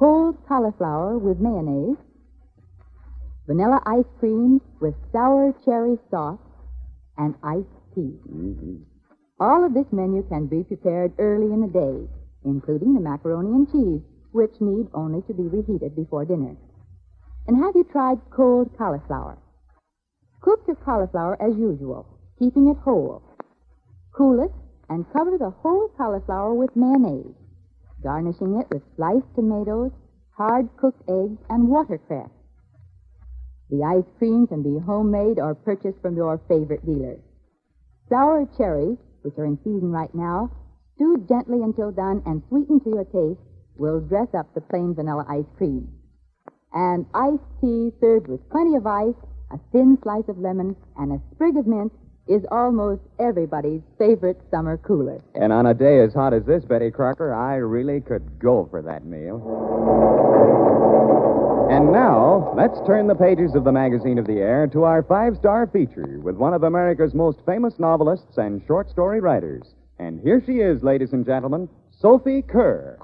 cold cauliflower with mayonnaise, vanilla ice cream with sour cherry sauce, and iced tea. Mm-hmm. All of this menu can be prepared early in the day, including the macaroni and cheese, which need only to be reheated before dinner. And have you tried cold cauliflower? Cook your cauliflower as usual, keeping it whole. Cool it and cover the whole cauliflower with mayonnaise, garnishing it with sliced tomatoes, hard-cooked eggs, and watercress. The ice cream can be homemade or purchased from your favorite dealer. Sour cherries, which are in season right now, stewed gently until done and sweetened to your taste, will dress up the plain vanilla ice cream. And iced tea served with plenty of ice, a thin slice of lemon, and a sprig of mint is almost everybody's favorite summer cooler. And on a day as hot as this, Betty Crocker, I really could go for that meal. And now, let's turn the pages of the Magazine of the Air to our 5-star feature with one of America's most famous novelists and short story writers. And here she is, ladies and gentlemen, Sophie Kerr.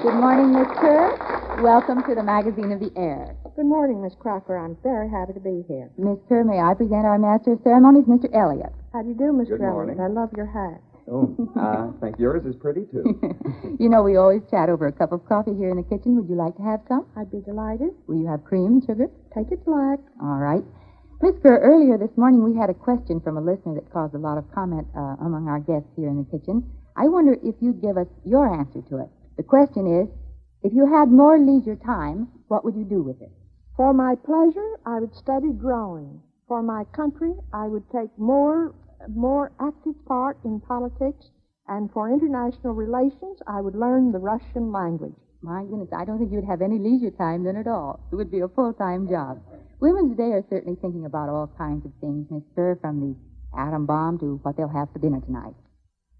Good morning, Miss Kerr. Welcome to the Magazine of the Air. Good morning, Miss Crocker. I'm very happy to be here. Miss Kerr, may I present our Master of Ceremonies, Mr. Elliott? How do you do, Mr. Good morning. Elliott? I love your hat. Oh, I think yours is pretty, too. You know, we always chat over a cup of coffee here in the kitchen. Would you like to have some? I'd be delighted. Will you have cream and sugar? Take it black. All right. Miss Kerr, earlier this morning we had a question from a listener that caused a lot of comment among our guests here in the kitchen. I wonder if you'd give us your answer to it. The question is, if you had more leisure time, what would you do with it? For my pleasure, I would study drawing. For my country, I would take more active part in politics. And for international relations, I would learn the Russian language. My goodness, I don't think you'd have any leisure time then at all. It would be a full-time job. Women today are certainly thinking about all kinds of things, Miss Kerr, from the atom bomb to what they'll have for dinner tonight.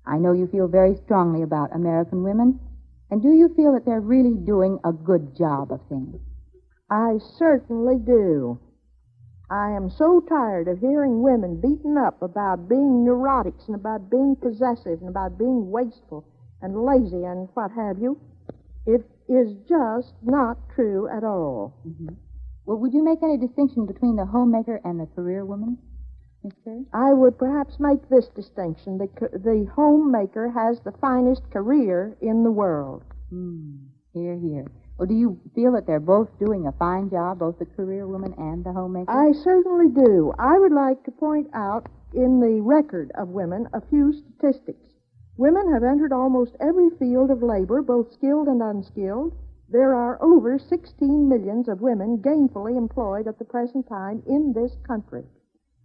I know you feel very strongly about American women. And do you feel that they're really doing a good job of things? I certainly do. I am so tired of hearing women beaten up about being neurotics and about being possessive and about being wasteful and lazy and what have you. It is just not true at all. Mm-hmm. Well, would you make any distinction between the homemaker and the career woman, Miss Kerr? I would perhaps make this distinction. The homemaker has the finest career in the world. Hear, hear. Well, do you feel that they're both doing a fine job, both the career woman and the homemaker? I certainly do. I would like to point out in the record of women a few statistics. Women have entered almost every field of labor, both skilled and unskilled. There are over 16 millions of women gainfully employed at the present time in this country.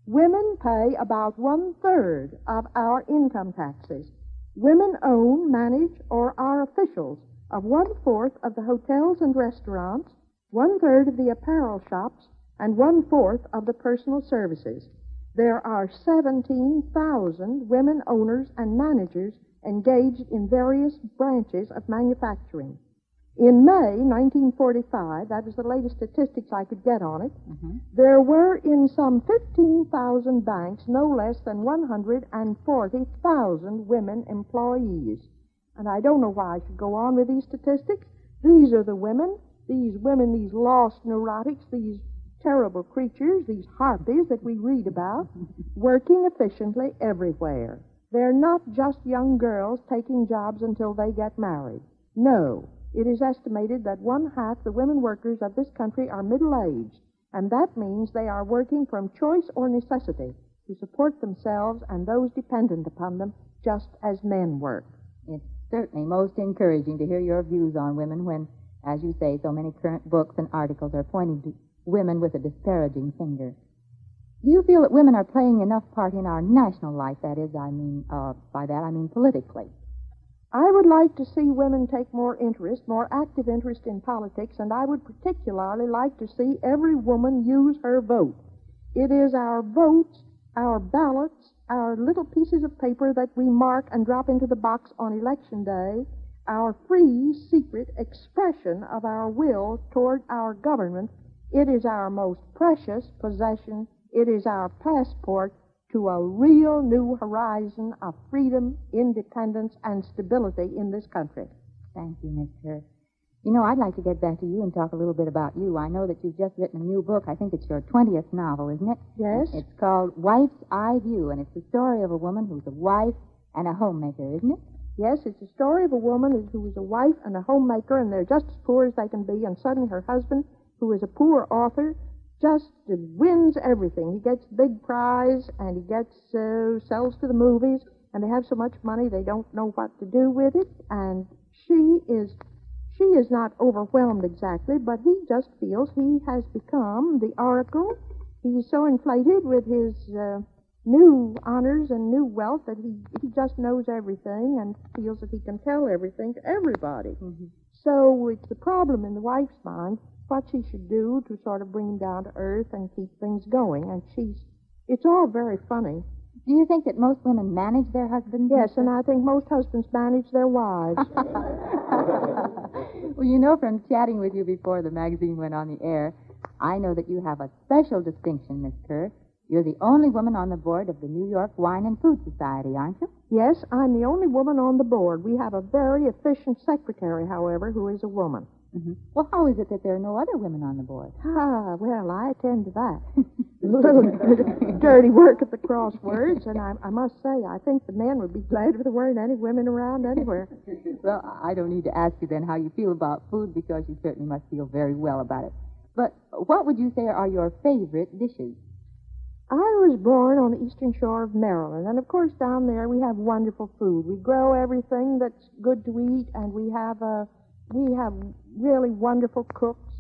Women pay about 1/3 of our income taxes. Women own, manage, or are officials of 1/4 of the hotels and restaurants, 1/3 of the apparel shops, and 1/4 of the personal services. There are 17,000 women owners and managers engaged in various branches of manufacturing. In May 1945, that was the latest statistics I could get on it, there were in some 15,000 banks no less than 140,000 women employees. And I don't know why I should go on with these statistics. These are the women, these lost neurotics, these terrible creatures, these harpies that we read about, working efficiently everywhere. They're not just young girls taking jobs until they get married. No. It is estimated that 1/2 the women workers of this country are middle-aged, and that means they are working from choice or necessity to support themselves and those dependent upon them, just as men work. It's certainly most encouraging to hear your views on women when, as you say, so many current books and articles are pointing to women with a disparaging finger. Do you feel that women are playing enough part in our national life? That is, by that I mean politically. I would like to see women take more active interest in politics, and I would particularly like to see every woman use her vote. It is our votes, our ballots, our little pieces of paper that we mark and drop into the box on election day, our free, secret expression of our will toward our government. It is our most precious possession. It is our passport to a real new horizon of freedom, independence, and stability in this country. Thank you, Miss Kerr. You know, I'd like to get back to you and talk a little bit about you. I know that you've just written a new book. I think it's your 20th novel, isn't it? Yes. It's called Wife's Eye View, and it's the story of a woman who's a wife and a homemaker, isn't it? Yes, it's a story of a woman who is a wife and a homemaker, and they're just as poor as they can be, and suddenly her husband, who is a poor author, just wins everything. He gets the big prize, and he gets sells to the movies, and they have so much money they don't know what to do with it, and she is not overwhelmed exactly, but he just feels he has become the oracle. He's so inflated with his new honors and new wealth that he just knows everything and feels that he can tell everything to everybody. Mm-hmm. So it's the problem in the wife's mind, what she should do to sort of bring him down to earth and keep things going. And it's all very funny. Do you think that most women manage their husbands? Yes, and I think most husbands manage their wives. Well, you know, from chatting with you before the magazine went on the air, I know that you have a special distinction, Miss Kerr. You're the only woman on the board of the New York Wine and Food Society, aren't you? Yes, I'm the only woman on the board. We have a very efficient secretary, however, who is a woman. Mm-hmm. Well, how is it that there are no other women on the board? Well, I attend to that. A little dirty work at the crosswords, and I must say, I think the men would be glad if there weren't any women around anywhere. Well, I don't need to ask you then how you feel about food, because you certainly must feel very well about it. But what would you say are your favorite dishes? I was born on the eastern shore of Maryland, and of course down there we have wonderful food. We grow everything that's good to eat, and we have really wonderful cooks.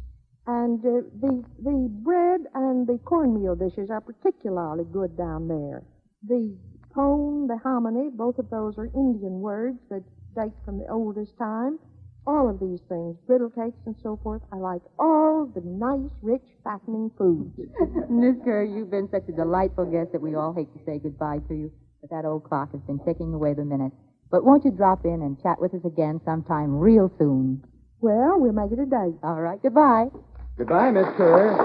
And the bread and the cornmeal dishes are particularly good down there. The pone, the hominy, both of those are Indian words that date from the oldest time. All of these things, griddle cakes and so forth, I like all the nice, rich, fattening foods. Miss Kerr, you've been such a delightful guest that we all hate to say goodbye to you, but that old clock has been ticking away the minutes. But won't you drop in and chat with us again sometime real soon? Well, we'll make it a date. All right, goodbye. Goodbye, Miss Kerr.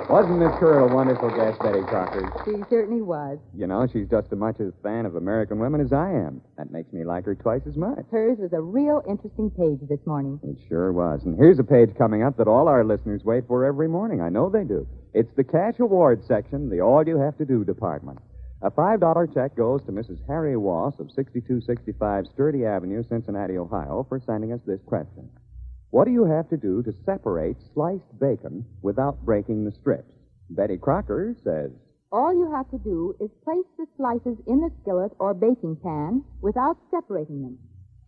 Wasn't Miss Kerr a wonderful guest, Betty Crocker? She certainly was. You know, she's just as much a fan of American women as I am. That makes me like her twice as much. Hers was a real interesting page this morning. It sure was. And here's a page coming up that all our listeners wait for every morning. I know they do. It's the Cash Awards section, the All You Have to Do department. A $5 check goes to Mrs. Harry Wass of 6265 Sturdy Avenue, Cincinnati, Ohio, for sending us this question. What do you have to do to separate sliced bacon without breaking the strips? Betty Crocker says, all you have to do is place the slices in the skillet or baking pan without separating them.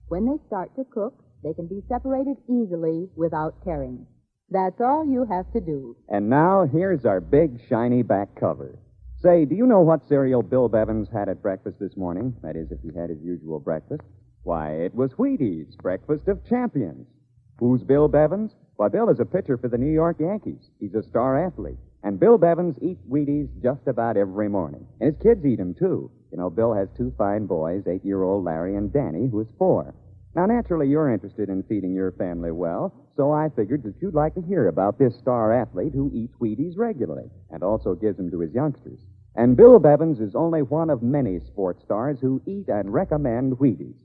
When they start to cook, they can be separated easily without tearing. That's all you have to do. And now here's our big, shiny back cover. Say, do you know what cereal Bill Bevins had at breakfast this morning? That is, if he had his usual breakfast. Why, it was Wheaties, breakfast of champions. Who's Bill Bevins? Why, Bill is a pitcher for the New York Yankees. He's a star athlete. And Bill Bevins eats Wheaties just about every morning. And his kids eat them, too. You know, Bill has two fine boys, 8-year-old Larry and Danny, who is 4. Now, naturally, you're interested in feeding your family well, so I figured that you'd like to hear about this star athlete who eats Wheaties regularly and also gives them to his youngsters. And Bill Bevins is only one of many sports stars who eat and recommend Wheaties.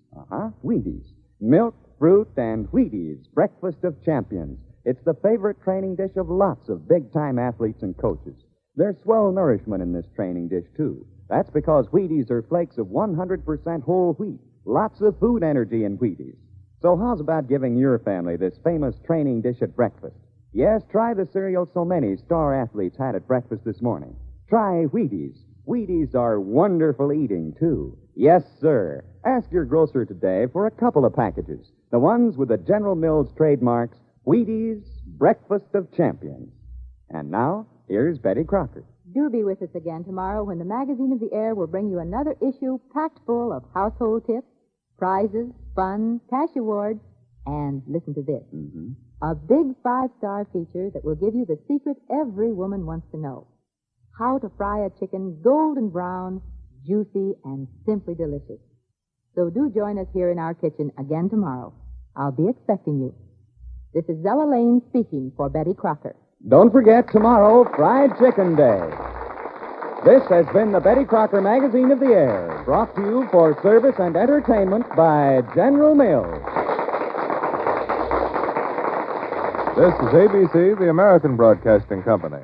Wheaties. Milk, fruit, and Wheaties, breakfast of champions. It's the favorite training dish of lots of big-time athletes and coaches. There's swell nourishment in this training dish, too. That's because Wheaties are flakes of 100% whole wheat. Lots of food energy in Wheaties. So how's about giving your family this famous training dish at breakfast? Yes, try the cereal so many star athletes had at breakfast this morning. Try Wheaties. Wheaties are wonderful eating, too. Yes, sir. Ask your grocer today for a couple of packages. The ones with the General Mills trademarks, Wheaties, breakfast of champions. And now, here's Betty Crocker. Do be with us again tomorrow when the Magazine of the Air will bring you another issue packed full of household tips, prizes, fun, cash awards, and listen to this. Mm-hmm. A big 5-star feature that will give you the secret every woman wants to know. How to fry a chicken golden brown, juicy, and simply delicious. So do join us here in our kitchen again tomorrow. I'll be expecting you. This is Zella Lane speaking for Betty Crocker. Don't forget, tomorrow, Fried Chicken Day. This has been the Betty Crocker Magazine of the Air, brought to you for service and entertainment by General Mills. This is ABC, the American Broadcasting Company.